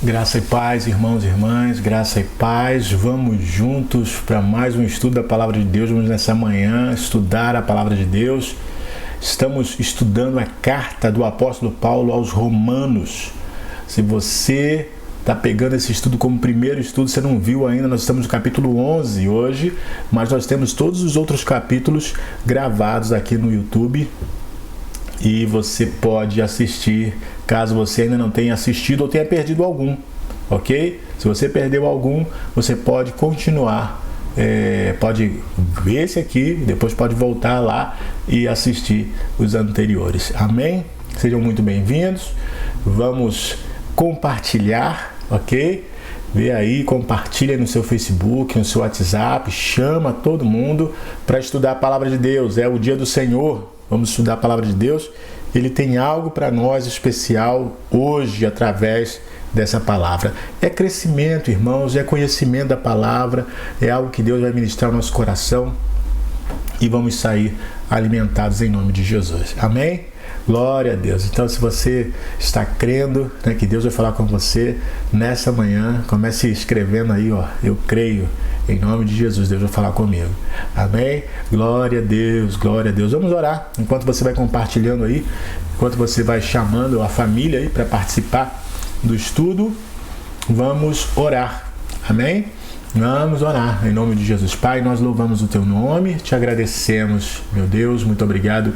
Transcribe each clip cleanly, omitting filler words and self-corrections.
Graça e paz, irmãos e irmãs, graça e paz. Vamos juntos para mais um estudo da Palavra de Deus. Vamos nessa manhã estudar a Palavra de Deus. Estamos estudando a carta do apóstolo Paulo aos Romanos. Se você está pegando esse estudo como primeiro estudo, você não viu ainda, nós estamos no capítulo 11 hoje, mas nós temos todos os outros capítulos gravados aqui no YouTube. E você pode assistir, caso você ainda não tenha assistido ou tenha perdido algum, ok? Se você perdeu algum, você pode continuar, pode ver esse aqui, depois pode voltar lá e assistir os anteriores, amém? Sejam muito bem-vindos, vamos compartilhar, ok? Vê aí, compartilha no seu Facebook, no seu WhatsApp, chama todo mundo para estudar a Palavra de Deus, é o dia do Senhor. Vamos estudar a Palavra de Deus. Ele tem algo para nós especial hoje através dessa palavra. É crescimento, irmãos, é conhecimento da palavra, é algo que Deus vai ministrar ao nosso coração e vamos sair alimentados em nome de Jesus. Amém? Glória a Deus. Então, se você está crendo, né, que Deus vai falar com você nessa manhã, comece escrevendo aí, ó, eu creio. Em nome de Jesus, Deus vai falar comigo. Amém? Glória a Deus, glória a Deus. Vamos orar. Enquanto você vai compartilhando aí, enquanto você vai chamando a família aí para participar do estudo, vamos orar. Amém? Vamos orar. Em nome de Jesus. Pai, nós louvamos o Teu nome, te agradecemos, meu Deus, muito obrigado.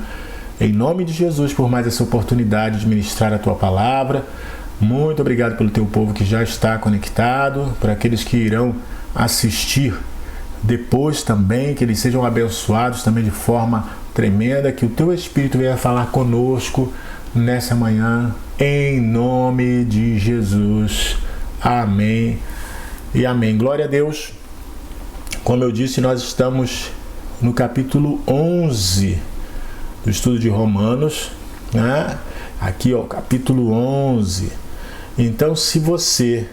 Em nome de Jesus, por mais essa oportunidade de ministrar a Tua palavra. Muito obrigado pelo Teu povo que já está conectado, por aqueles que irão assistir depois também, que eles sejam abençoados também de forma tremenda, que o Teu Espírito venha falar conosco nessa manhã, em nome de Jesus. Amém e amém. Glória a Deus. Como eu disse, nós estamos no capítulo 11 do estudo de Romanos, né? Aqui, ó, capítulo 11. Então, se você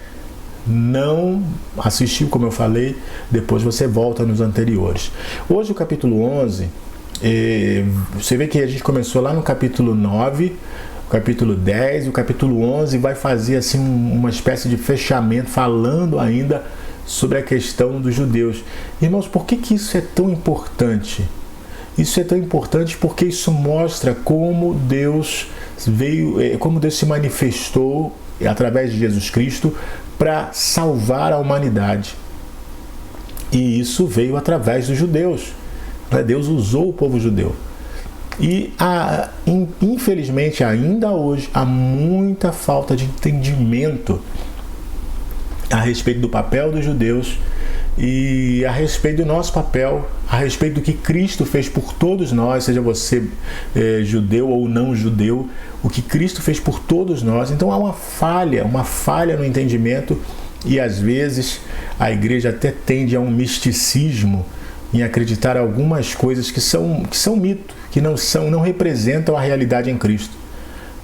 não assistiu, como eu falei, depois você volta nos anteriores. Hoje o capítulo 11, você vê que a gente começou lá no capítulo 9, o capítulo 10, o capítulo 11 vai fazer assim uma espécie de fechamento, falando ainda sobre a questão dos judeus. Irmãos, por que isso é tão importante? Isso é tão importante porque isso mostra como Deus veio, como Deus se manifestou através de Jesus Cristo para salvar a humanidade. E isso veio através dos judeus. Deus usou o povo judeu. E infelizmente ainda hoje há muita falta de entendimento a respeito do papel dos judeus e a respeito do nosso papel, a respeito do que Cristo fez por todos nós, seja você judeu ou não judeu, o que Cristo fez por todos nós. Então há uma falha no entendimento e às vezes a igreja até tende a um misticismo em acreditar algumas coisas que são mito, que não representam a realidade em Cristo.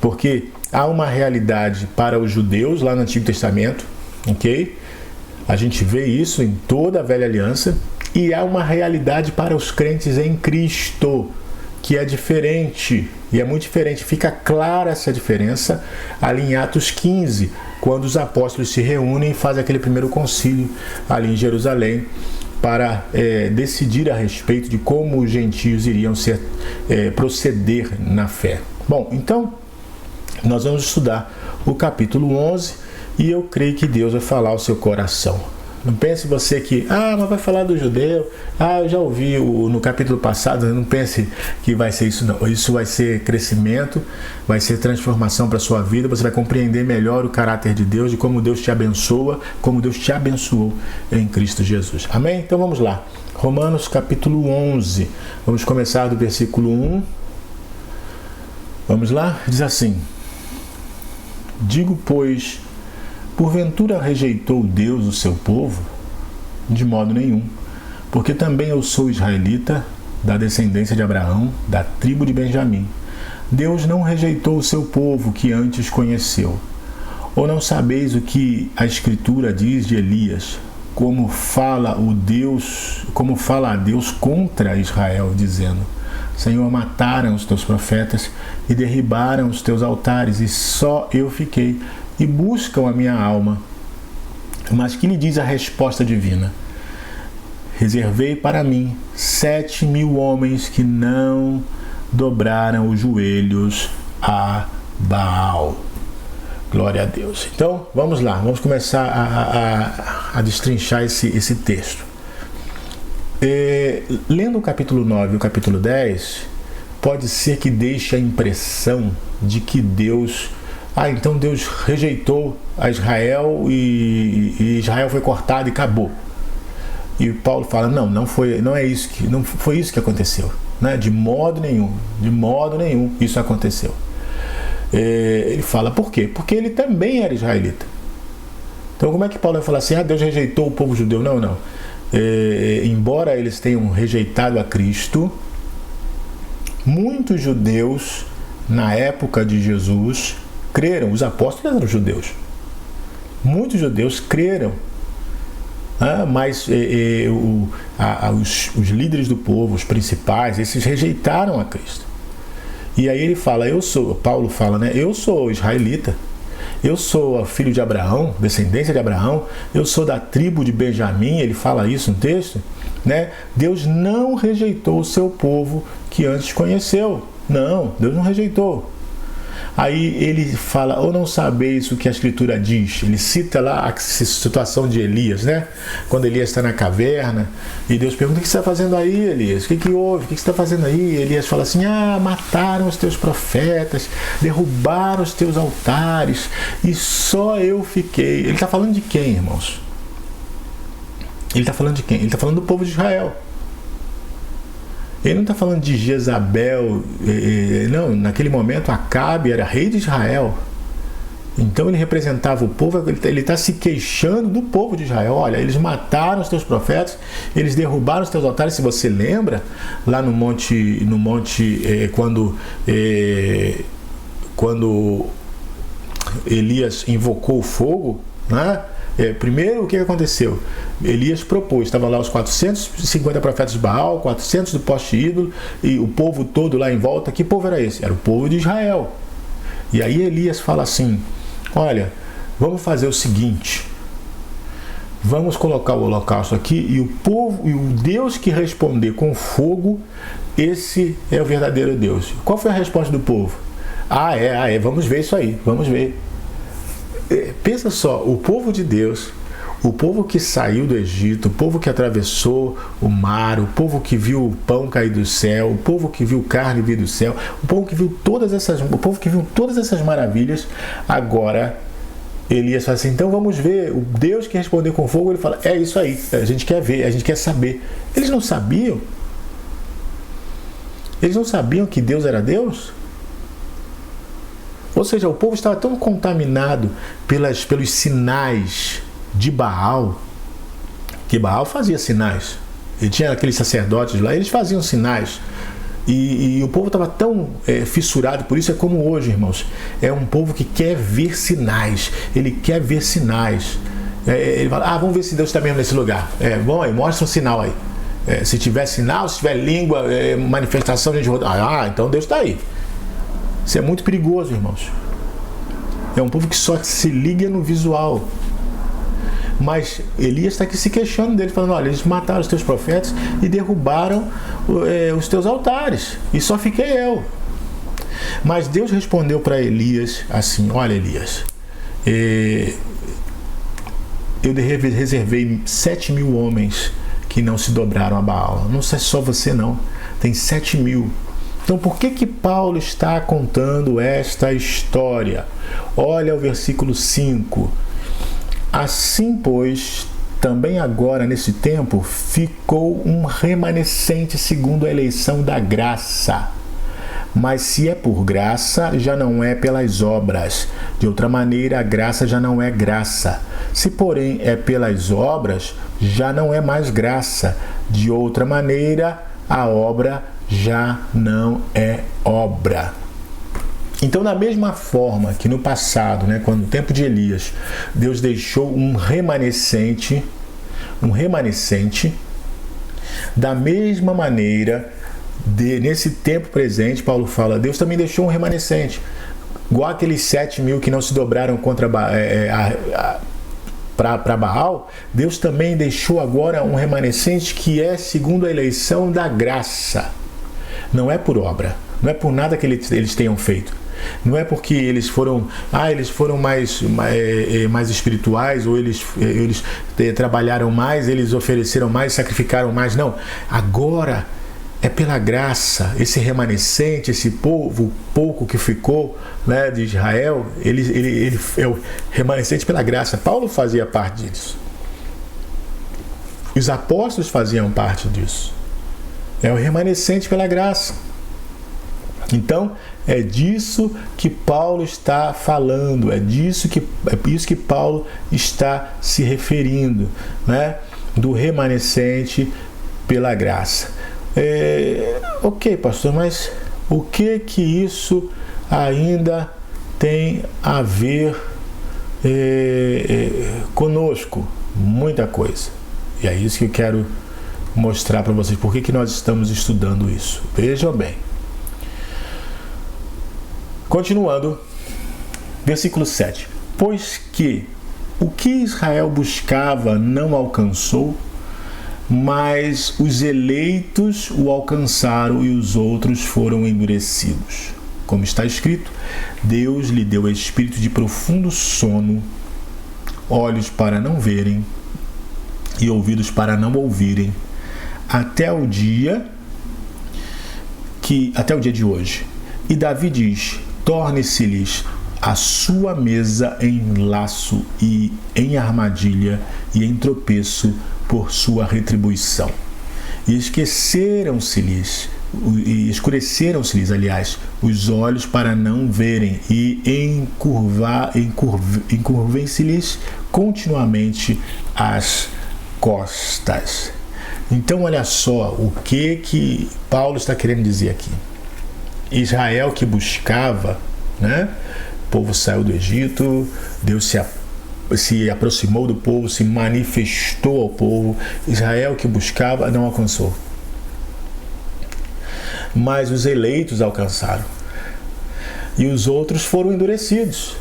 Porque há uma realidade para os judeus lá no Antigo Testamento, ok? A gente vê isso em toda a velha aliança, e há uma realidade para os crentes em Cristo, que é diferente, e é muito diferente. Fica clara essa diferença ali em Atos 15, quando os apóstolos se reúnem e fazem aquele primeiro concílio ali em Jerusalém, para decidir a respeito de como os gentios iriam proceder na fé. Bom, então, nós vamos estudar o capítulo 11, e eu creio que Deus vai falar ao seu coração. Não pense você que, mas vai falar do judeu, eu já ouvi no capítulo passado, não pense que vai ser isso não. Isso vai ser crescimento, vai ser transformação para a sua vida, você vai compreender melhor o caráter de Deus, de como Deus te abençoa, como Deus te abençoou em Cristo Jesus. Amém? Então vamos lá. Romanos capítulo 11, vamos começar do versículo 1. Vamos lá? Diz assim: digo, pois, porventura rejeitou Deus o seu povo? De modo nenhum, porque também eu sou israelita, da descendência de Abraão, da tribo de Benjamim. Deus não rejeitou o seu povo que antes conheceu. Ou não sabeis o que a Escritura diz de Elias, como fala a Deus contra Israel, dizendo: Senhor, mataram os teus profetas e derribaram os teus altares, e só eu fiquei, e buscam a minha alma. Mas que lhe diz a resposta divina? Reservei para mim 7.000 homens que não dobraram os joelhos a Baal. Glória a Deus. Então, vamos lá, vamos começar a destrinchar esse texto. Lendo o capítulo 9 e o capítulo 10, pode ser que deixe a impressão de que Deus... então Deus rejeitou a Israel e Israel foi cortado e acabou. E Paulo fala, não foi isso que aconteceu, né? De modo nenhum isso aconteceu. Ele fala, por quê? Porque ele também era israelita. Então como é que Paulo vai falar assim, Deus rejeitou o povo judeu? Não. Embora eles tenham rejeitado a Cristo, muitos judeus na época de Jesus creram. Os apóstolos eram judeus. Muitos judeus creram. Mas os líderes do povo, os principais, esses rejeitaram a Cristo. E aí ele fala, Paulo fala, né? Eu sou israelita, eu sou filho de Abraão, descendência de Abraão, eu sou da tribo de Benjamim, ele fala isso no texto, né? Deus não rejeitou o seu povo que antes conheceu. Não, Deus não rejeitou. Aí ele fala, ou não sabeis o que a Escritura diz? Ele cita lá a situação de Elias, né? Quando Elias está na caverna, e Deus pergunta, o que você está fazendo aí, Elias? O que houve? O que você está fazendo aí? E Elias fala assim, mataram os teus profetas, derrubaram os teus altares, e só eu fiquei. Ele está falando de quem, irmãos? Ele está falando de quem? Ele está falando do povo de Israel. Ele não está falando de Jezabel, não, naquele momento Acabe era rei de Israel, então ele representava o povo, ele está se queixando do povo de Israel. Olha, eles mataram os teus profetas, eles derrubaram os teus altares. Se você lembra, lá no monte quando Elias invocou o fogo, né? Primeiro, o que aconteceu? Elias propôs, estavam lá os 450 profetas de Baal, 400 do poste ídolo, e o povo todo lá em volta. Que povo era esse? Era o povo de Israel. E aí Elias fala assim, olha, vamos fazer o seguinte, vamos colocar o holocausto aqui, e o Deus que responder com fogo, esse é o verdadeiro Deus. Qual foi a resposta do povo? Vamos ver isso aí, vamos ver. Pensa só, o povo de Deus, o povo que saiu do Egito, o povo que atravessou o mar, o povo que viu o pão cair do céu, o povo que viu carne vir do céu, o povo que viu todas essas maravilhas. Agora Elias fala assim, então vamos ver, o Deus que respondeu com fogo, ele fala, é isso aí, a gente quer ver, a gente quer saber. Eles não sabiam que Deus era Deus? Ou seja, o povo estava tão contaminado pelos sinais de Baal, que Baal fazia sinais. E tinha aqueles sacerdotes lá, eles faziam sinais. E o povo estava tão fissurado, por isso é como hoje, irmãos. É um povo que quer ver sinais. Ele quer ver sinais. Ele fala, vamos ver se Deus está mesmo nesse lugar. Bom, aí, mostra um sinal aí. Se tiver sinal, se tiver língua, manifestação, a gente roda. Então Deus está aí. Isso é muito perigoso, irmãos. É um povo que só se liga no visual. Mas Elias está aqui se queixando dele, falando, olha, eles mataram os teus profetas e derrubaram os teus altares, e só fiquei eu. Mas Deus respondeu para Elias assim, olha, Elias, eu reservei 7.000 homens que não se dobraram a Baal. Não sei só você não, tem 7.000. Então por que Paulo está contando esta história? Olha o versículo 5. Assim, pois, também agora nesse tempo ficou um remanescente segundo a eleição da graça. Mas se é por graça, já não é pelas obras. De outra maneira, a graça já não é graça. Se, porém, é pelas obras, já não é mais graça. De outra maneira, a obra já não é obra. Então, da mesma forma que no passado, quando no tempo de Elias, Deus deixou um remanescente, da mesma maneira, nesse tempo presente, Paulo fala, Deus também deixou um remanescente. igual aqueles 7.000 que não se dobraram contra para Baal, Deus também deixou agora um remanescente que é segundo a eleição da graça. Não é por obra, não é por nada que eles tenham feito. Não é porque eles foram mais espirituais, ou eles trabalharam mais, eles ofereceram mais, sacrificaram mais. Não, agora é pela graça. Esse remanescente, esse povo pouco que ficou, né, de Israel, ele é o remanescente pela graça. Paulo fazia parte disso. Os apóstolos faziam parte disso. É o remanescente pela graça. Então, é disso que Paulo está falando, é isso que Paulo está se referindo, né? Do remanescente pela graça. Ok, pastor, mas o que isso ainda tem a ver conosco? Muita coisa. E é isso que eu quero mostrar para vocês. Por que nós estamos estudando isso? Vejam bem. Continuando, versículo 7. Pois que o que Israel buscava não alcançou, mas os eleitos o alcançaram e os outros foram endurecidos. Como está escrito, Deus lhe deu espírito de profundo sono, olhos para não verem e ouvidos para não ouvirem, até o dia de hoje. E Davi diz: torne-se-lhes a sua mesa em laço e em armadilha e em tropeço por sua retribuição. E escureceram-se-lhes, aliás, os olhos para não verem, e encurvem-se-lhes continuamente as costas. Então, olha só o que Paulo está querendo dizer aqui. Israel que buscava, né? O povo saiu do Egito, Deus se aproximou do povo, se manifestou ao povo. Israel que buscava não alcançou, mas os eleitos alcançaram e os outros foram endurecidos.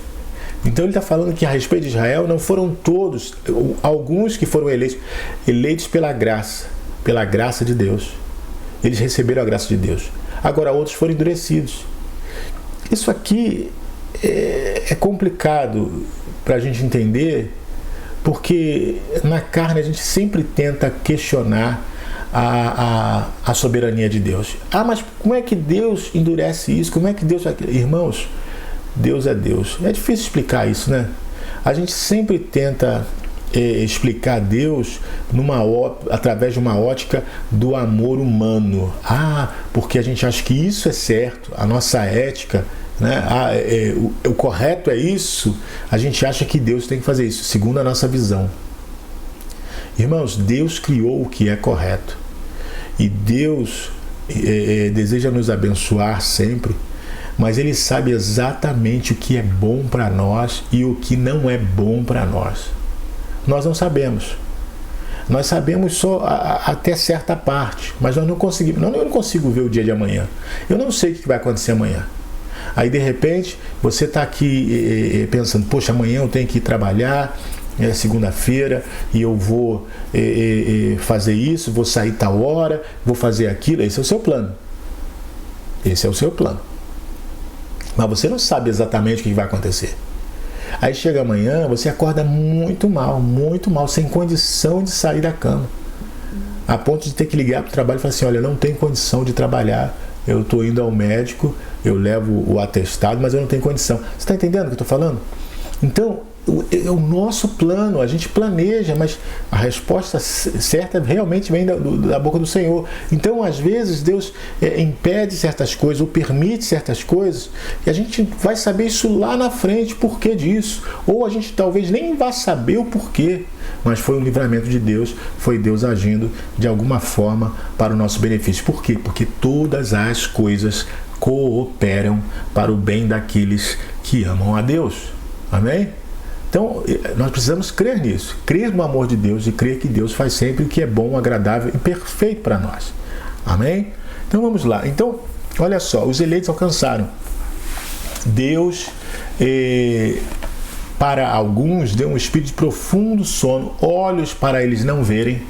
Então ele está falando que a respeito de Israel não foram todos, alguns que foram eleitos pela graça de Deus. Eles receberam a graça de Deus. Agora outros foram endurecidos. Isso aqui é complicado para a gente entender, porque na carne a gente sempre tenta questionar a soberania de Deus. Mas como é que Deus endurece isso? Como é que Deus... Irmãos, Deus é Deus. É difícil explicar isso, né? A gente sempre tenta explicar Deus através de uma ótica do amor humano. Porque a gente acha que isso é certo, a nossa ética, né? O correto é isso. A gente acha que Deus tem que fazer isso, segundo a nossa visão. Irmãos, Deus criou o que é correto. E Deus deseja nos abençoar sempre, mas Ele sabe exatamente o que é bom para nós e o que não é bom para nós. Nós não sabemos. Nós sabemos só até certa parte, mas nós não conseguimos. Eu não consigo ver o dia de amanhã. Eu não sei o que vai acontecer amanhã. Aí, de repente, você está aqui pensando: poxa, amanhã eu tenho que ir trabalhar, é segunda-feira, e eu vou fazer isso, vou sair tal hora, vou fazer aquilo. Esse é o seu plano. Esse é o seu plano. Mas você não sabe exatamente o que vai acontecer. Aí chega amanhã, você acorda muito mal, sem condição de sair da cama. A ponto de ter que ligar para o trabalho e falar assim: olha, eu não tenho condição de trabalhar, eu estou indo ao médico, eu levo o atestado, mas eu não tenho condição. Você está entendendo o que eu estou falando? Então, é o nosso plano, a gente planeja, mas a resposta certa realmente vem da boca do Senhor. Então, às vezes, Deus impede certas coisas ou permite certas coisas, e a gente vai saber isso lá na frente, porquê disso. Ou a gente talvez nem vá saber o porquê, mas foi um livramento de Deus, foi Deus agindo de alguma forma para o nosso benefício. Por quê? Porque todas as coisas cooperam para o bem daqueles que amam a Deus. Amém? Então, nós precisamos crer nisso, crer no amor de Deus e crer que Deus faz sempre o que é bom, agradável e perfeito para nós. Amém? Então, vamos lá. Então, olha só, os eleitos alcançaram. Deus para alguns deu um espírito de profundo sono, olhos para eles não verem,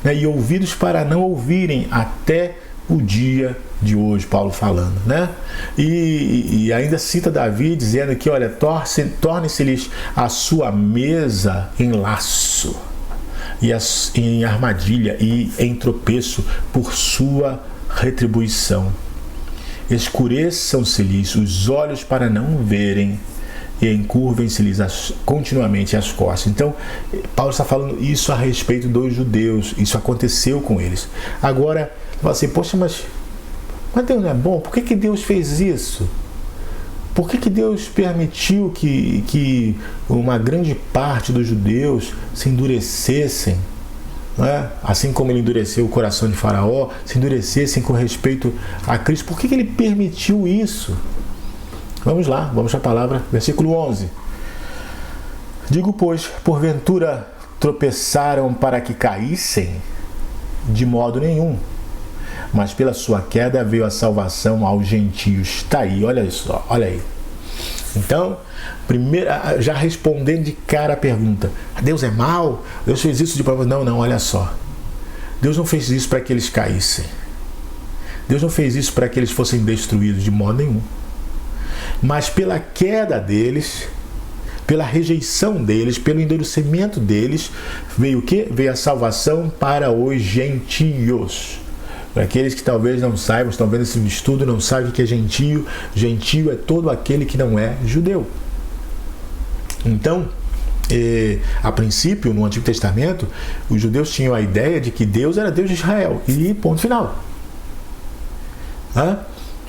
né, e ouvidos para não ouvirem até o dia de hoje, Paulo falando, né? E ainda cita Davi dizendo que, olha, torne-se-lhes a sua mesa em laço, e em armadilha e em tropeço por sua retribuição. Escureçam-se-lhes os olhos para não verem, e encurvem-se-lhes continuamente as costas. Então, Paulo está falando isso a respeito dos judeus. Isso aconteceu com eles. Agora, fala assim, poxa, mas Deus não é bom? Por que Deus fez isso? Por que Deus permitiu que uma grande parte dos judeus se endurecessem? Não é? Assim como ele endureceu o coração de Faraó, se endurecessem com respeito a Cristo. Por que ele permitiu isso? Vamos lá, vamos à palavra, versículo 11. Digo, pois, porventura tropeçaram para que caíssem? De modo nenhum. Mas pela sua queda veio a salvação aos gentios. Está aí, olha só, olha aí. Então, primeiro, já respondendo de cara a pergunta, Deus é mau? Deus fez isso de propósito? Não, olha só. Deus não fez isso para que eles caíssem. Deus não fez isso para que eles fossem destruídos de modo nenhum. Mas pela queda deles, pela rejeição deles, pelo endurecimento deles, veio o quê? Veio a salvação para os gentios. Para aqueles que talvez não saibam, estão vendo esse estudo, não sabem o que é gentio. Gentio é todo aquele que não é judeu. Então, a princípio, no Antigo Testamento, os judeus tinham a ideia de que Deus era Deus de Israel. E ponto final.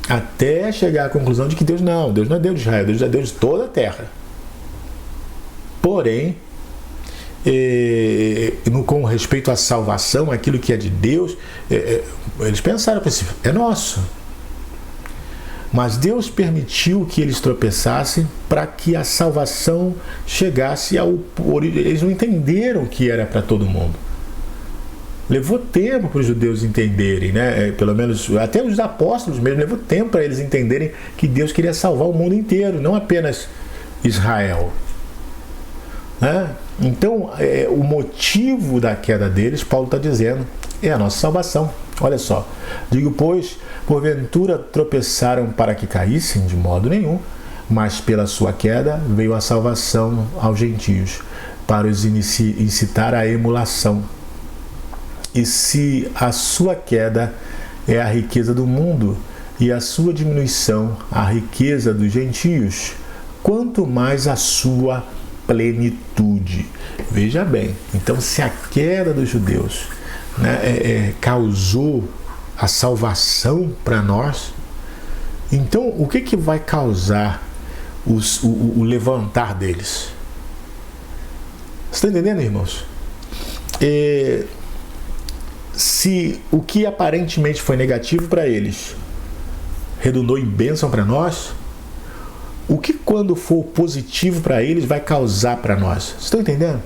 Até chegar à conclusão de que Deus não é Deus de Israel, Deus é Deus de toda a terra. Porém, com respeito à salvação, aquilo que é de Deus, eles pensaram, é nosso. Mas Deus permitiu que eles tropeçassem para que a salvação chegasse ao... Eles não entenderam que era para todo mundo. Levou tempo para os judeus entenderem, né? Pelo menos até os apóstolos mesmo, levou tempo para eles entenderem que Deus queria salvar o mundo inteiro, não apenas Israel, né? Então, o motivo da queda deles, Paulo está dizendo, é a nossa salvação. Olha só, digo, pois, porventura tropeçaram para que caíssem? De modo nenhum, mas pela sua queda veio a salvação aos gentios, para os incitar à emulação. E se a sua queda é a riqueza do mundo e a sua diminuição a riqueza dos gentios, quanto mais a sua plenitude. Veja bem, então se a queda dos judeus, né, causou a salvação para nós, então o que vai causar o levantar deles? Você está entendendo, irmãos? Se o que aparentemente foi negativo para eles redundou em bênção para nós, o que quando for positivo para eles vai causar para nós? Vocês estão entendendo?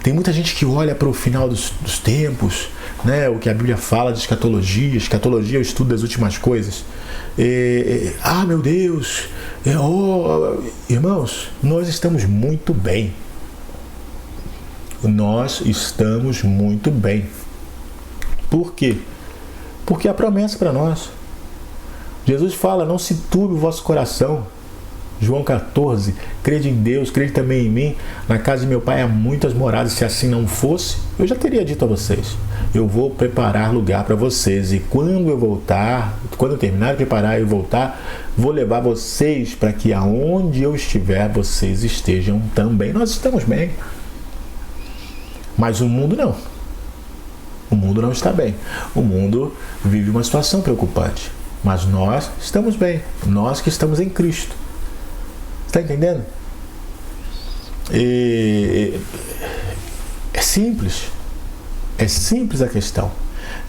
Tem muita gente que olha para o final dos tempos, né? O que a Bíblia fala de escatologia. Escatologia é o estudo das últimas coisas. Meu Deus! Irmãos, nós estamos muito bem. Nós estamos muito bem. Por quê? Porque a promessa para nós. Jesus fala, não se turbe o vosso coração. João 14, crede em Deus, crede também em mim. Na casa de meu pai há muitas moradas. Se assim não fosse, eu já teria dito a vocês. Eu vou preparar lugar para vocês. E quando eu voltar, quando eu terminar de preparar e voltar, vou levar vocês para que aonde eu estiver, vocês estejam também. Nós estamos bem. Mas o mundo não. O mundo não está bem. O mundo vive uma situação preocupante. Mas nós estamos bem. Nós que estamos em Cristo. Está entendendo? É simples. É simples a questão.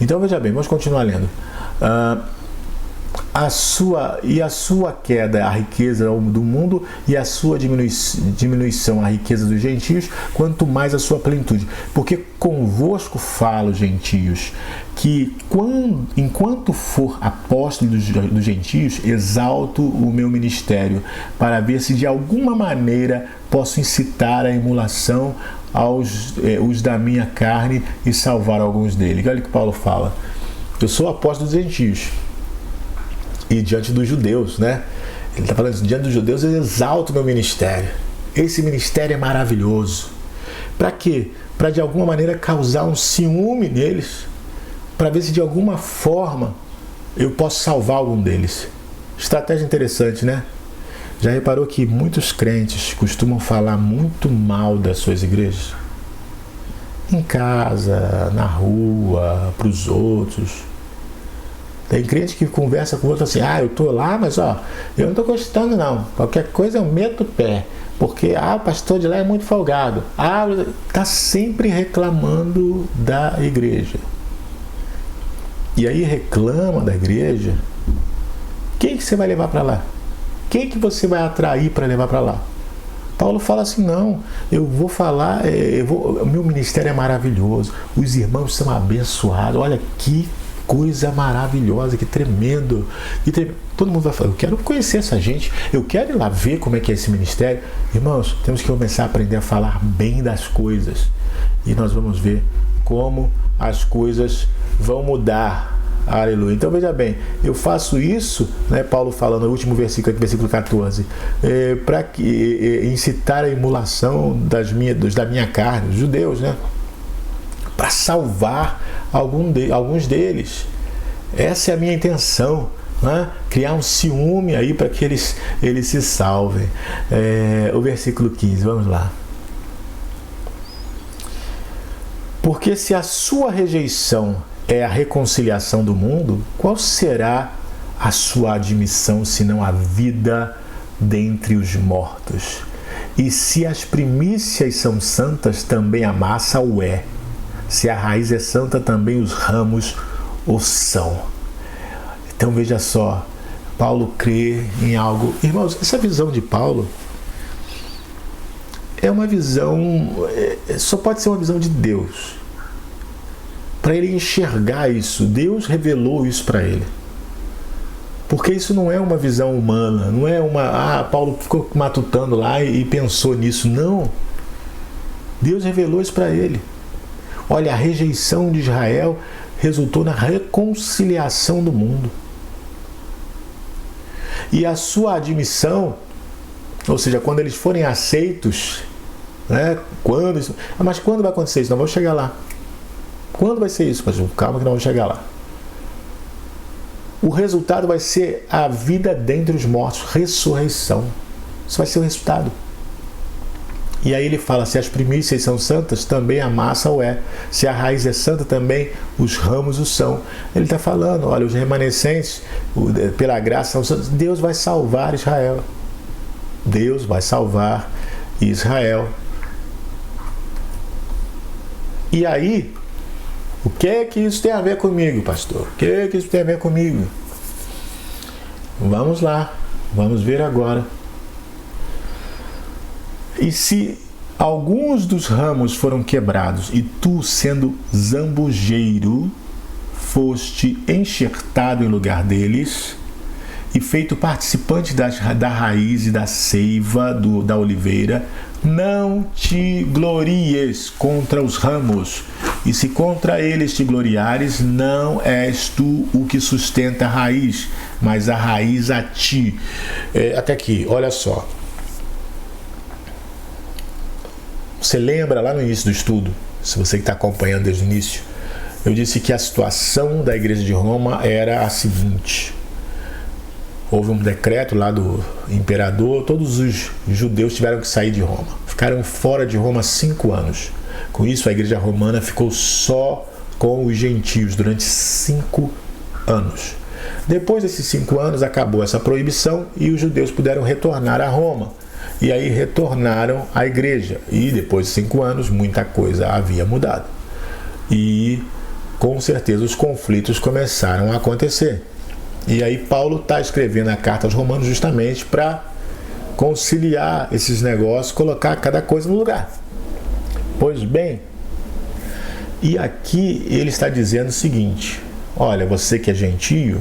Então veja bem, vamos continuar lendo. a sua queda, a riqueza do mundo, e a sua diminuição, a riqueza dos gentios, quanto mais a sua plenitude. Porque convosco falo, gentios, que enquanto for apóstolo dos gentios, exalto o meu ministério, para ver se de alguma maneira posso incitar a emulação os da minha carne e salvar alguns deles. Olha o que Paulo fala. Eu sou apóstolo dos gentios. E diante dos judeus, né? Ele está falando assim, diante dos judeus eu exalto meu ministério. Esse ministério é maravilhoso. Para quê? Para de alguma maneira causar um ciúme neles, para ver se de alguma forma eu posso salvar algum deles. Estratégia interessante, né? Já reparou que muitos crentes costumam falar muito mal das suas igrejas? Em casa, na rua, para os outros. Tem crente que conversa com o outro assim, eu tô lá, mas eu não tô gostando não. Qualquer coisa eu meto o pé. Porque, o pastor de lá é muito folgado. Tá sempre reclamando da igreja. E aí reclama da igreja. Quem que você vai levar para lá? Quem que você vai atrair para levar para lá? Paulo fala assim, não, eu vou falar, o meu ministério é maravilhoso. Os irmãos são abençoados. Olha que coisa maravilhosa, que tremendo, Todo mundo vai falar, eu quero conhecer essa gente, eu quero ir lá ver como é que é esse ministério. Irmãos, temos que começar a aprender a falar bem das coisas, e nós vamos ver como as coisas vão mudar. Aleluia. Então veja bem, eu faço isso, né, Paulo falando no último versículo aqui, versículo 14, para incitar a emulação da minha carne, os judeus, né, para salvar alguns deles. Essa é a minha intenção, né? Criar um ciúme aí para que eles se salvem. O versículo 15, vamos lá. Porque se a sua rejeição é a reconciliação do mundo, qual será a sua admissão, senão a vida dentre os mortos? E se as primícias são santas, também a massa o é. Se a raiz é santa, também os ramos o são. Então veja só, Paulo crê em algo. Irmãos, essa visão de Paulo é uma visão, só pode ser uma visão de Deus. Para ele enxergar isso, Deus revelou isso para ele. Porque isso não é uma visão humana, não é Paulo ficou matutando lá e pensou nisso. Não. Deus revelou isso para ele. Olha, a rejeição de Israel resultou na reconciliação do mundo. E a sua admissão, ou seja, quando eles forem aceitos, né? Mas quando vai acontecer isso? Nós vamos chegar lá. Quando vai ser isso? Mas calma que nós vamos chegar lá. O resultado vai ser a vida dentre os mortos, ressurreição. Isso vai ser o resultado. E aí ele fala, se as primícias são santas, também a massa o é. Se a raiz é santa, também os ramos o são. Ele está falando, olha, os remanescentes, pela graça, são santos. Deus vai salvar Israel. Deus vai salvar Israel. E aí, o que é que isso tem a ver comigo, pastor? O que é que isso tem a ver comigo? Vamos lá, vamos ver agora. E se alguns dos ramos foram quebrados, e tu, sendo zambujeiro, foste enxertado em lugar deles, e feito participante da raiz e da seiva da oliveira, não te glories contra os ramos, e se contra eles te gloriares, não és tu o que sustenta a raiz, mas a raiz a ti. Até aqui, olha só. Você lembra lá no início do estudo, se você que está acompanhando desde o início, eu disse que a situação da igreja de Roma era a seguinte. Houve um decreto lá do imperador, todos os judeus tiveram que sair de Roma. Ficaram fora de Roma 5 anos. Com isso, a igreja romana ficou só com os gentios durante 5 anos. Depois desses 5 anos, acabou essa proibição e os judeus puderam retornar a Roma. E aí retornaram à igreja. E depois de 5 anos, muita coisa havia mudado. E, com certeza, os conflitos começaram a acontecer. E aí Paulo está escrevendo a carta aos Romanos justamente para conciliar esses negócios, colocar cada coisa no lugar. Pois bem, e aqui ele está dizendo o seguinte: olha, você que é gentio,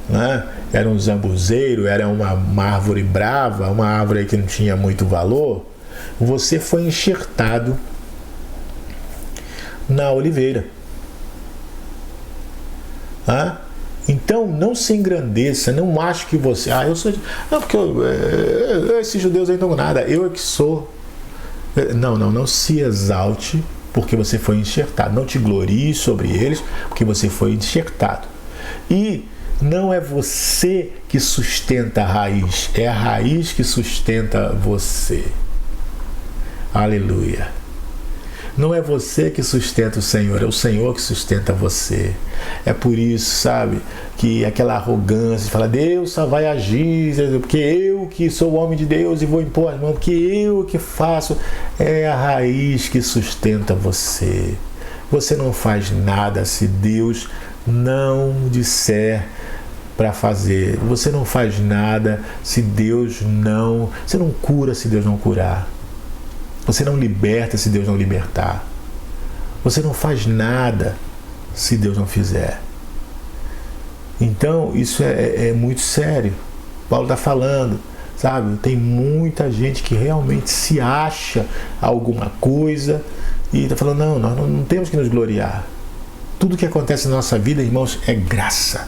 né? Era um zambuzeiro, era uma árvore brava, uma árvore que não tinha muito valor, você foi enxertado na oliveira. Então não se engrandeça, não ache que você... eu sou... Não, porque esses judeus aí não são nada, eu é que sou... Não se exalte porque você foi enxertado. Não te glorie sobre eles porque você foi enxertado. E não é você que sustenta a raiz, é a raiz que sustenta você. Aleluia. Não é você que sustenta o Senhor, é o Senhor que sustenta você. É por isso, sabe, que aquela arrogância de falar, Deus só vai agir, porque eu que sou o homem de Deus e vou impor as mãos, porque eu que faço, é a raiz que sustenta você. Você não faz nada se Deus não disser para fazer. Você não faz nada se Deus não... Você não cura se Deus não curar. Você não liberta se Deus não libertar. Você não faz nada se Deus não fizer. Então, isso é muito sério. Paulo está falando, sabe? Tem muita gente que realmente se acha alguma coisa e está falando, não, nós não temos que nos gloriar. Tudo que acontece na nossa vida, irmãos, é graça.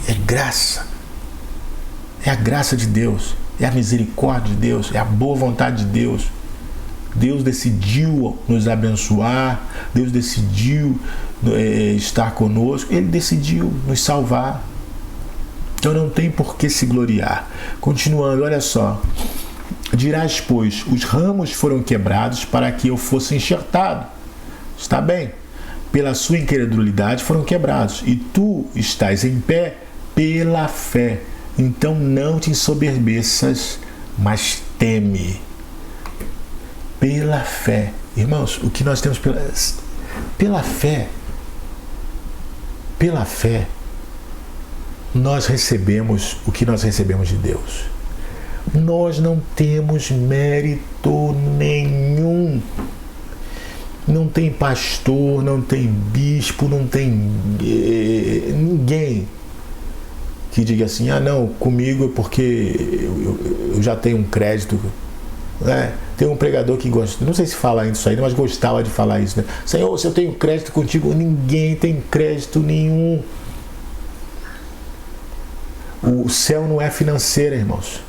É graça. É a graça de Deus. É a misericórdia de Deus. É a boa vontade de Deus. Deus decidiu nos abençoar, Deus decidiu estar conosco, Ele decidiu nos salvar. Então não tem por que se gloriar. Continuando, olha só. Dirás, pois, os ramos foram quebrados para que eu fosse enxertado. Está bem. Pela sua incredulidade foram quebrados. E tu estás em pé pela fé. Então não te ensoberbeças, mas teme. Pela fé. Irmãos, o que nós temos pela fé, nós recebemos o que nós recebemos de Deus. Nós não temos mérito nenhum. Não tem pastor, não tem bispo, não tem ninguém que diga assim, não, comigo é porque eu já tenho um crédito, né? Tem um pregador que gosta, não sei se fala isso aí, mas gostava de falar isso, né? Senhor, se eu tenho crédito contigo, ninguém tem crédito nenhum. O céu não é financeiro, irmãos.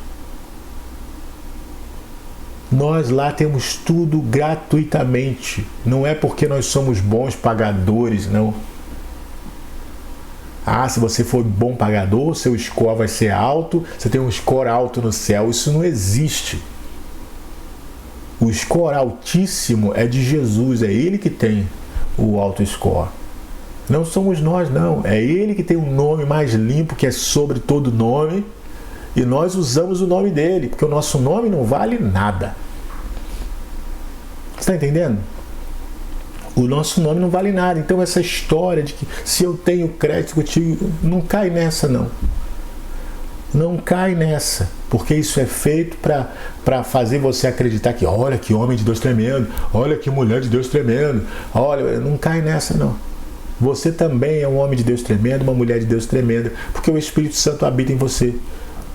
Nós lá temos tudo gratuitamente. Não é porque nós somos bons pagadores, não. Se você for bom pagador, seu score vai ser alto, você tem um score alto no céu. Isso não existe. O score altíssimo é de Jesus, é Ele que tem o alto score. Não somos nós, não. É Ele que tem o nome mais limpo, que é sobre todo nome, e nós usamos o nome dele, porque o nosso nome não vale nada. Você está entendendo? O nosso nome não vale nada. Então essa história de que se eu tenho crédito contigo, não cai nessa, não. Não cai nessa, porque isso é feito para fazer você acreditar que olha que homem de Deus tremendo, olha que mulher de Deus tremendo, olha, não cai nessa não. Você também é um homem de Deus tremendo, uma mulher de Deus tremenda, porque o Espírito Santo habita em você.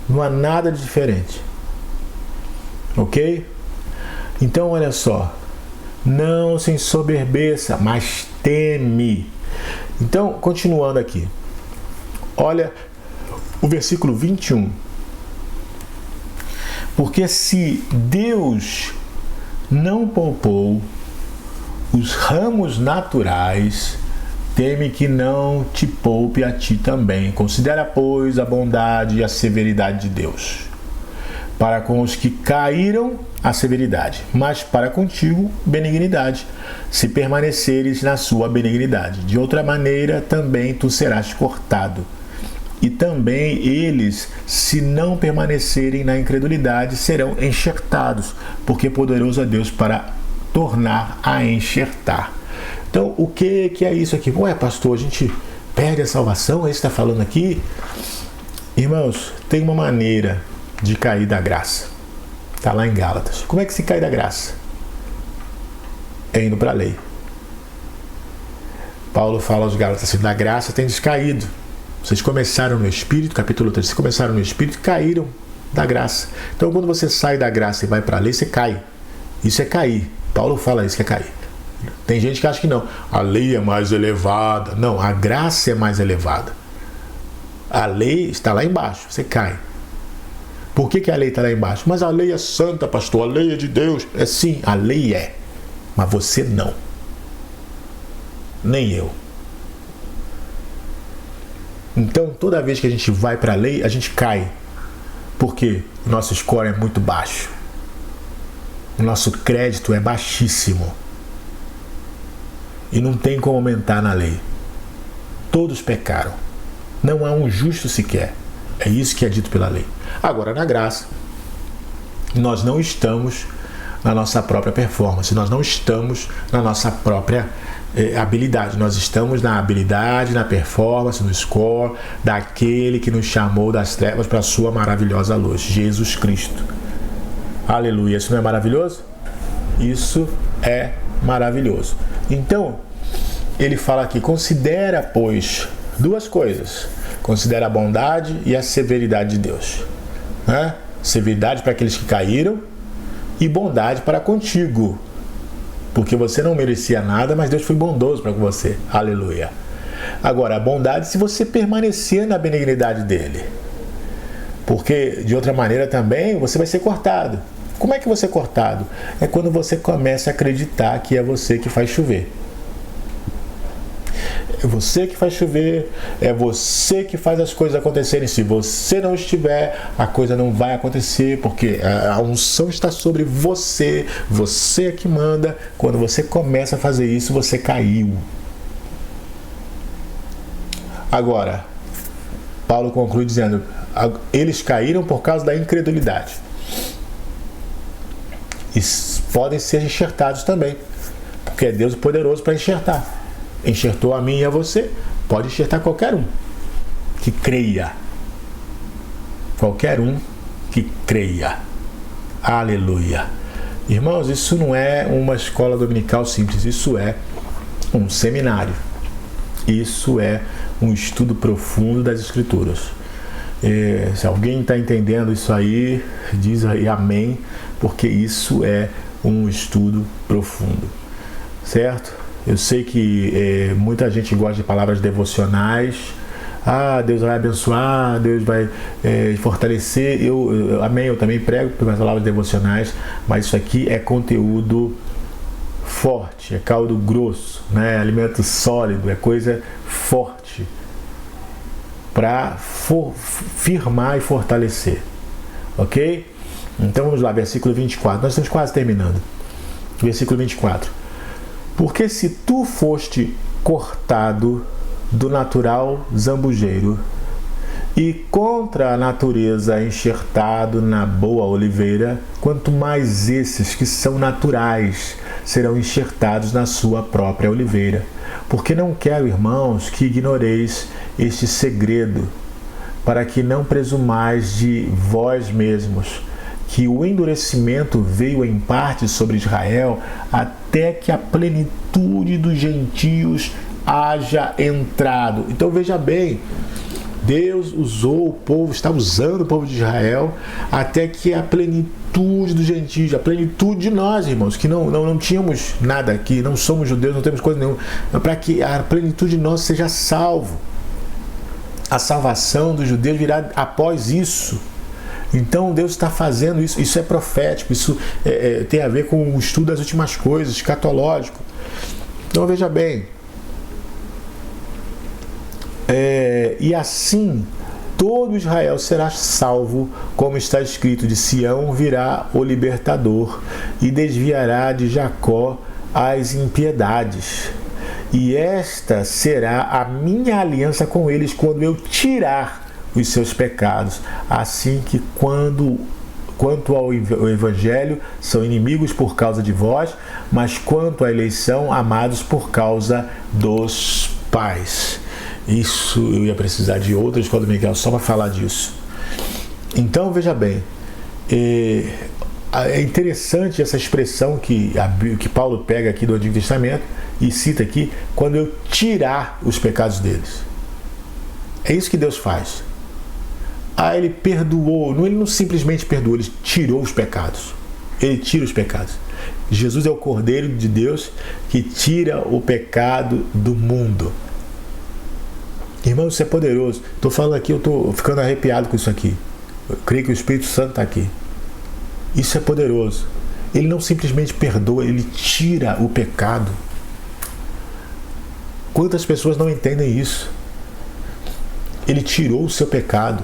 Não há nada de diferente. Ok? Então olha só, não se ensoberbeça, mas teme. Então, continuando aqui, olha o versículo 21. Porque se Deus não poupou os ramos naturais, teme que não te poupe a ti também. Considera, pois, a bondade e a severidade de Deus. Para com os que caíram, a severidade, mas para contigo, benignidade, se permaneceres na sua benignidade. De outra maneira, também tu serás cortado. E também eles, se não permanecerem na incredulidade, serão enxertados, porque poderoso é Deus para tornar a enxertar. Então, o que é isso aqui? Ué, pastor, a gente perde a salvação, é isso que está falando aqui? Irmãos, tem uma maneira de cair da graça. Está lá em Gálatas. Como é que se cai da graça? É indo para a lei. Paulo fala aos Gálatas assim, da graça tendes caído. Vocês começaram no Espírito, capítulo 3, vocês começaram no Espírito e caíram da graça. Então quando você sai da graça e vai para a lei, você cai. Isso é cair. Paulo fala isso, que é cair. Tem gente que acha que não. A lei é mais elevada. Não, a graça é mais elevada. A lei está lá embaixo, você cai. Por que a lei está lá embaixo? Mas a lei é santa, pastor, a lei é de Deus. É sim, a lei é. Mas você não. Nem eu. Então, toda vez que a gente vai para a lei, a gente cai. Porque o nosso score é muito baixo. O nosso crédito é baixíssimo. E não tem como aumentar na lei. Todos pecaram. Não há um justo sequer. É isso que é dito pela lei. Agora, na graça, nós não estamos na nossa própria performance. Nós não estamos na nossa própria habilidade. Nós estamos na habilidade, na performance, no score daquele que nos chamou das trevas para a sua maravilhosa luz, Jesus Cristo. Aleluia. Isso não é maravilhoso? Isso é maravilhoso. Então, ele fala aqui, considera, pois, duas coisas. Considera a bondade e a severidade de Deus. Né? Severidade para aqueles que caíram e bondade para contigo. Porque você não merecia nada, mas Deus foi bondoso para com você. Aleluia. Agora, a bondade se você permanecer na benignidade dele. Porque, de outra maneira também, você vai ser cortado. Como é que você é cortado? É quando você começa a acreditar que é você que faz chover. É você que faz chover, é você que faz as coisas acontecerem. Se você não estiver, a coisa não vai acontecer, porque a unção está sobre você, você é que manda. Quando você começa a fazer isso, você caiu. Agora, Paulo conclui dizendo, eles caíram por causa da incredulidade. E podem ser enxertados também, porque é Deus poderoso para enxertar. Enxertou a mim e a você, pode enxertar qualquer um que creia. Qualquer um que creia. Aleluia. Irmãos, isso não é uma escola dominical simples, isso é um seminário. Isso é um estudo profundo das Escrituras. Se alguém está entendendo isso aí, diz aí amém, porque isso é um estudo profundo. Certo? Eu sei que muita gente gosta de palavras devocionais. Deus vai abençoar, Deus vai fortalecer. Amém, eu também prego pelas palavras devocionais, mas isso aqui é conteúdo forte, é caldo grosso, né? Alimento sólido, é coisa forte para firmar e fortalecer. Ok? Então vamos lá, versículo 24. Nós estamos quase terminando. Versículo 24. Porque se tu foste cortado do natural zambujeiro e contra a natureza enxertado na boa oliveira, quanto mais esses que são naturais serão enxertados na sua própria oliveira. Porque não quero, irmãos, que ignoreis este segredo, para que não presumais de vós mesmos, que o endurecimento veio em parte sobre Israel, até que a plenitude dos gentios haja entrado. Então veja bem, Deus usou o povo, está usando o povo de Israel, até que a plenitude dos gentios, a plenitude de nós, irmãos, que não tínhamos nada aqui, não somos judeus, não temos coisa nenhuma, para que a plenitude de nós seja salvo. A salvação dos judeus virá após isso. Então Deus está fazendo isso, isso é profético, isso tem a ver com o estudo das últimas coisas, escatológico. Então veja bem, e assim todo Israel será salvo, como está escrito, de Sião virá o libertador e desviará de Jacó as impiedades. E esta será a minha aliança com eles quando eu tirar os seus pecados, assim que quanto ao Evangelho são inimigos por causa de vós, mas quanto à eleição, amados por causa dos pais. Isso, eu ia precisar de outra escola dominical só para falar disso. Então, veja bem, é interessante essa expressão que Paulo pega aqui do Antigo Testamento e cita aqui, quando eu tirar os pecados deles. É isso que Deus faz. Ele perdoou, ele não simplesmente perdoou, ele tirou os pecados. Ele tira os pecados. Jesus é o Cordeiro de Deus que tira o pecado do mundo. Irmão, isso é poderoso. Estou falando aqui, eu estou ficando arrepiado com isso aqui. Eu creio que o Espírito Santo está aqui. Isso é poderoso. Ele não simplesmente perdoa, ele tira o pecado. Quantas pessoas não entendem isso? Ele tirou o seu pecado.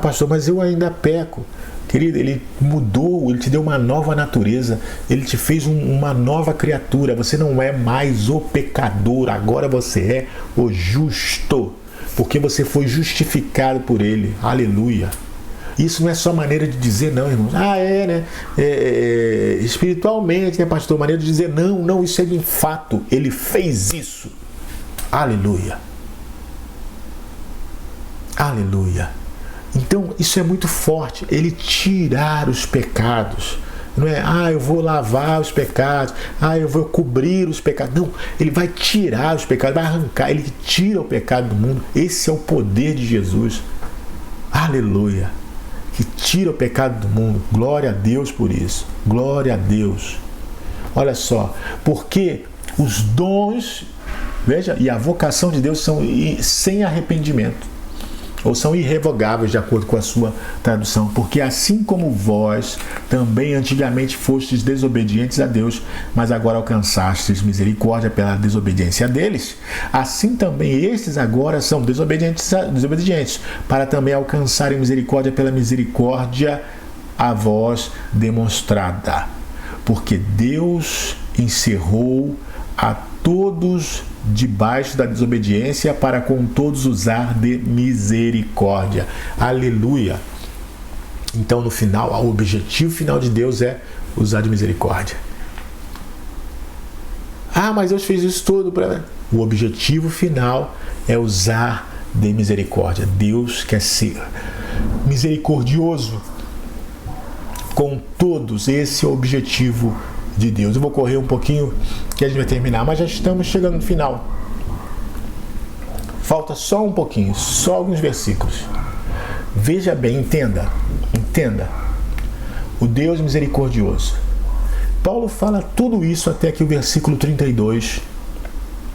Pastor, mas eu ainda peco. Querido, ele mudou, ele te deu uma nova natureza, ele te fez uma nova criatura. Você não é mais o pecador, agora você é o justo, porque você foi justificado por ele. Aleluia. Isso não é só maneira de dizer, não, irmãos. Espiritualmente, né, pastor? Maneira de dizer, não, isso é de fato. Ele fez isso. Aleluia. Aleluia. Então, isso é muito forte. Ele tirar os pecados. Não é, eu vou lavar os pecados. Eu vou cobrir os pecados. Não, ele vai tirar os pecados, vai arrancar. Ele tira o pecado do mundo. Esse é o poder de Jesus. Aleluia. Que tira o pecado do mundo. Glória a Deus por isso. Glória a Deus. Olha só. Porque os dons, veja, e a vocação de Deus são sem arrependimento. Ou são irrevogáveis, de acordo com a sua tradução. Porque assim como vós também antigamente fostes desobedientes a Deus, mas agora alcançastes misericórdia pela desobediência deles, assim também estes agora são desobedientes, para também alcançarem misericórdia pela misericórdia a vós demonstrada. Porque Deus encerrou a todos debaixo da desobediência para com todos usar de misericórdia. Aleluia. Então, no final, o objetivo final de Deus é usar de misericórdia. Mas Deus fez isso tudo para... O objetivo final é usar de misericórdia. Deus quer ser misericordioso com todos. Esse é o objetivo de Deus. Eu vou correr um pouquinho que a gente vai terminar, mas já estamos chegando no final. Falta só um pouquinho, só alguns versículos. Veja bem, entenda. O Deus misericordioso. Paulo fala tudo isso até aqui o versículo 32.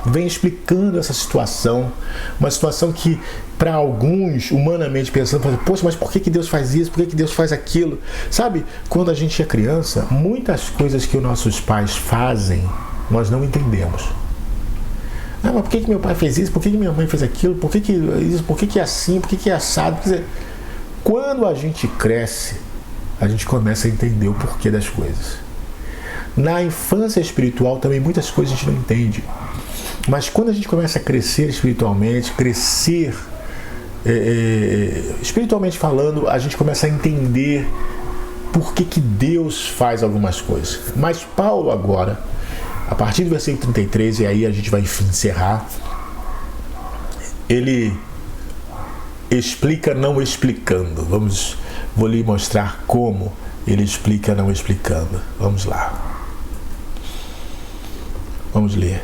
Vem explicando essa situação, uma situação que para alguns, humanamente pensando, poxa, mas por que Deus faz isso? Por que Deus faz aquilo? Sabe, quando a gente é criança, muitas coisas que os nossos pais fazem, nós não entendemos. Mas por que meu pai fez isso? Por que minha mãe fez aquilo? Por que isso? Por que é assim? Por que é assado? Quer dizer, quando a gente cresce, a gente começa a entender o porquê das coisas. Na infância espiritual também muitas coisas a gente não entende. Mas quando a gente começa a crescer espiritualmente, espiritualmente falando, a gente começa a entender por que Deus faz algumas coisas. Mas Paulo agora, a partir do versículo 33, e aí a gente vai encerrar, ele explica não explicando. Vou lhe mostrar como ele explica não explicando. Vamos lá. Vamos ler.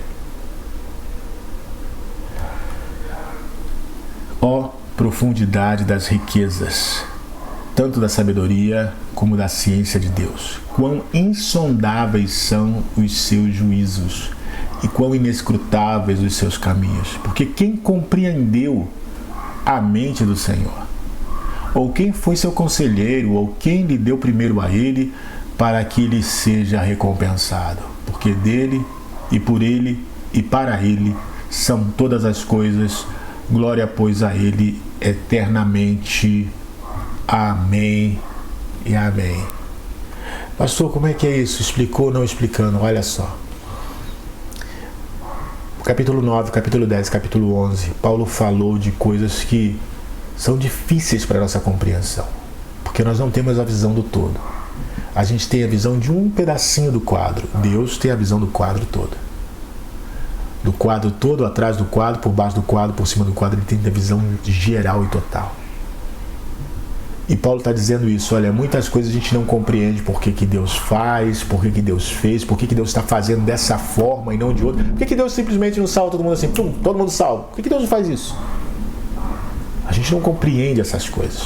Ó profundidade das riquezas, tanto da sabedoria como da ciência de Deus. Quão insondáveis são os seus juízos e quão inescrutáveis os seus caminhos. Porque quem compreendeu a mente do Senhor? Ou quem foi seu conselheiro? Ou quem lhe deu primeiro a ele para que lhe seja recompensado? Porque dele e por ele e para ele são todas as coisas. Glória, pois, a ele eternamente. Amém e amém. Pastor, como é que é isso? Explicou ou não explicando? Olha só. Capítulo 9, capítulo 10, capítulo 11, Paulo falou de coisas que são difíceis para a nossa compreensão, porque nós não temos a visão do todo. A gente tem a visão de um pedacinho do quadro. Deus tem a visão do quadro todo. do quadro todo, atrás do quadro, por baixo do quadro, por cima do quadro. Ele tem a visão geral e total. E Paulo está dizendo isso, olha, muitas coisas a gente não compreende por que Deus faz, por que Deus fez, por que Deus está fazendo dessa forma e não de outra. Por que Deus simplesmente não salva todo mundo assim, todo mundo salva? Por que Deus não faz isso? A gente não compreende essas coisas.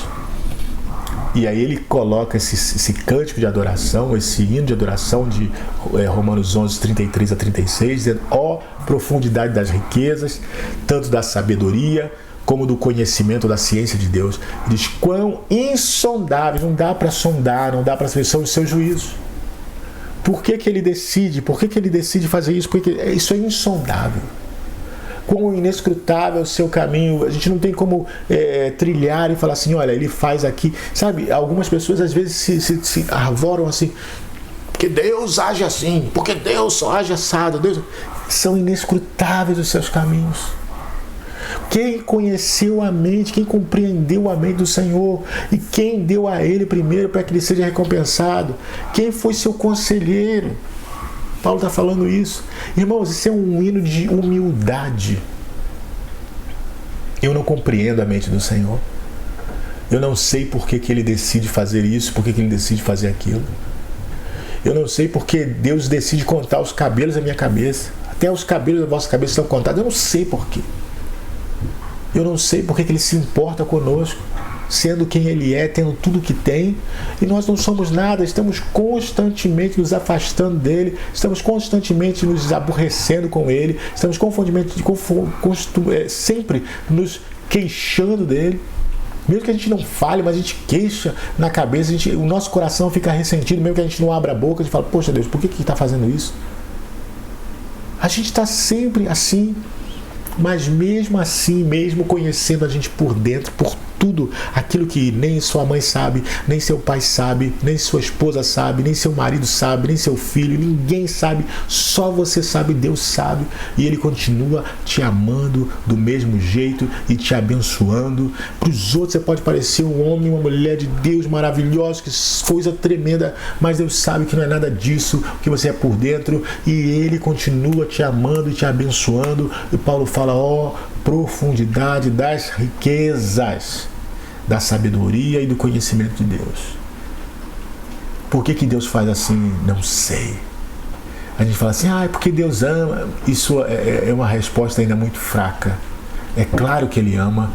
E aí ele coloca esse cântico de adoração, esse hino de adoração de Romanos 11, 33 a 36, dizendo, ó profundidade das riquezas, tanto da sabedoria, como do conhecimento da ciência de Deus. Ele diz, quão insondáveis, não dá para sondar, não dá para saber, são os seus juízos. Por que ele decide? Por que ele decide fazer isso? Porque isso é insondável. Quão inescrutável é o seu caminho, a gente não tem como trilhar e falar assim, olha, ele faz aqui. Sabe, algumas pessoas às vezes se arvoram assim, porque Deus age assim, porque Deus só age assado. Deus... São inescrutáveis os seus caminhos. Quem conheceu a mente, quem compreendeu a mente do Senhor e quem deu a Ele primeiro para que Ele seja recompensado? Quem foi seu conselheiro? Paulo está falando isso. Irmãos, isso é um hino de humildade. Eu não compreendo a mente do Senhor. Eu não sei por que Ele decide fazer isso, por que Ele decide fazer aquilo. Eu não sei por que Deus decide contar os cabelos da minha cabeça. Até os cabelos da vossa cabeça estão contados. Eu não sei por quê. Eu não sei por que Ele se importa conosco, sendo quem Ele é, tendo tudo que tem, e nós não somos nada, estamos constantemente nos afastando dEle, estamos constantemente nos aborrecendo com Ele, estamos sempre nos queixando dEle. Mesmo que a gente não fale, mas a gente queixa na cabeça, o nosso coração fica ressentido, mesmo que a gente não abra a boca, a gente fala, poxa Deus, por que está fazendo isso? A gente está sempre assim. Mas mesmo assim, mesmo conhecendo a gente por dentro, por tudo aquilo que nem sua mãe sabe, nem seu pai sabe, nem sua esposa sabe, nem seu marido sabe, nem seu filho, ninguém sabe, só você sabe, Deus sabe, e Ele continua te amando do mesmo jeito e te abençoando. Para os outros você pode parecer um homem, uma mulher de Deus maravilhoso, que coisa tremenda, mas Deus sabe que não é nada disso, que você é por dentro, e Ele continua te amando e te abençoando. E Paulo fala, ó profundidade das riquezas, da sabedoria e do conhecimento de Deus. Por que Deus faz assim? Não sei. A gente fala assim, é porque Deus ama. Isso é uma resposta ainda muito fraca. É claro que Ele ama,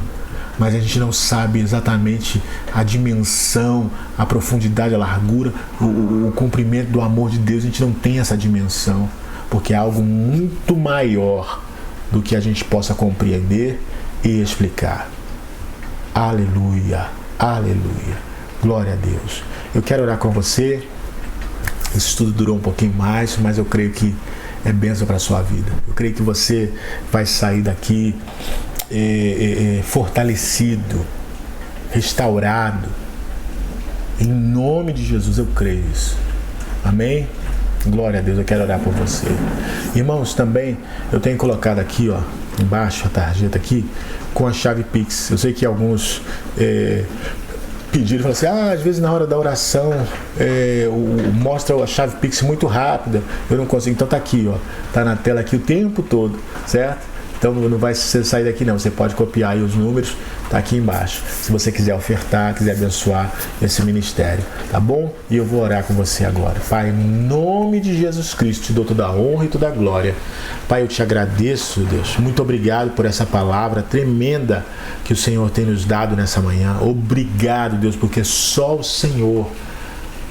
mas a gente não sabe exatamente a dimensão, a profundidade, a largura, o comprimento do amor de Deus. A gente não tem essa dimensão, porque é algo muito maior do que a gente possa compreender e explicar. Aleluia, aleluia, glória a Deus. Eu quero orar com você. Esse estudo durou um pouquinho mais, mas eu creio que é bênção para a sua vida. Eu creio que você vai sair daqui fortalecido, restaurado. Em nome de Jesus eu creio isso. Amém? Glória a Deus, eu quero orar por você. Irmãos, também eu tenho colocado aqui, embaixo a tarjeta aqui, com a chave Pix. Eu sei que alguns pediram, falaram assim, às vezes na hora da oração mostra a chave Pix muito rápida, eu não consigo. Então tá aqui, tá na tela aqui o tempo todo, certo? Então não vai sair daqui não, você pode copiar aí os números, tá aqui embaixo, se você quiser ofertar, quiser abençoar esse ministério, tá bom? E eu vou orar com você agora. Pai, em nome de Jesus Cristo, te dou toda a honra e toda a glória. Pai, eu te agradeço, Deus, muito obrigado por essa palavra tremenda que o Senhor tem nos dado nessa manhã. Obrigado, Deus, porque só o Senhor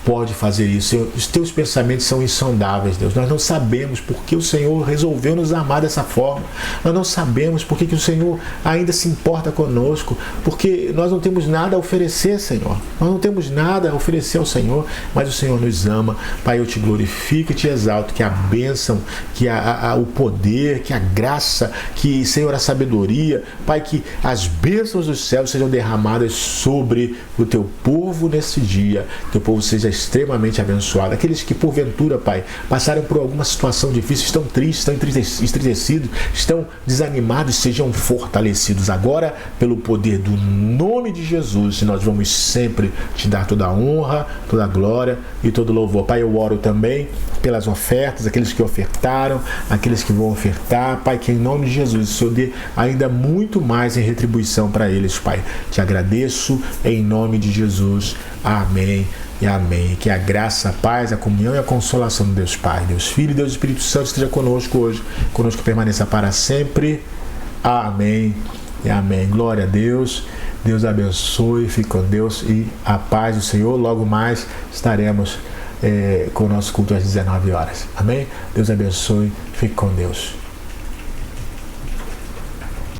pode fazer isso. Os teus pensamentos são insondáveis, Deus. Nós não sabemos por que o Senhor resolveu nos amar dessa forma. Nós não sabemos por que o Senhor ainda se importa conosco, porque nós não temos nada a oferecer, Senhor. Nós não temos nada a oferecer ao Senhor, mas o Senhor nos ama. Pai, eu te glorifico e te exalto, que a bênção, que o poder, que a graça, que, Senhor, a sabedoria, Pai, que as bênçãos dos céus sejam derramadas sobre o teu povo nesse dia. Teu povo seja extremamente abençoado. Aqueles que, porventura, Pai, passaram por alguma situação difícil, estão tristes, estão entristecidos, estão desanimados, sejam fortalecidos agora pelo poder do nome de Jesus. E nós vamos sempre te dar toda a honra, toda a glória e todo o louvor. Pai, eu oro também pelas ofertas, aqueles que ofertaram, aqueles que vão ofertar. Pai, que em nome de Jesus o Senhor dê ainda muito mais em retribuição para eles, Pai. Te agradeço em nome de Jesus. Amém e amém. Que a graça, a paz, a comunhão e a consolação de Deus Pai, Deus Filho e Deus Espírito Santo esteja conosco hoje, conosco permaneça para sempre. Amém e amém. Glória a Deus. Deus abençoe, fique com Deus e a paz do Senhor. Logo mais estaremos com o nosso culto às 19 horas. Amém? Deus abençoe, fique com Deus.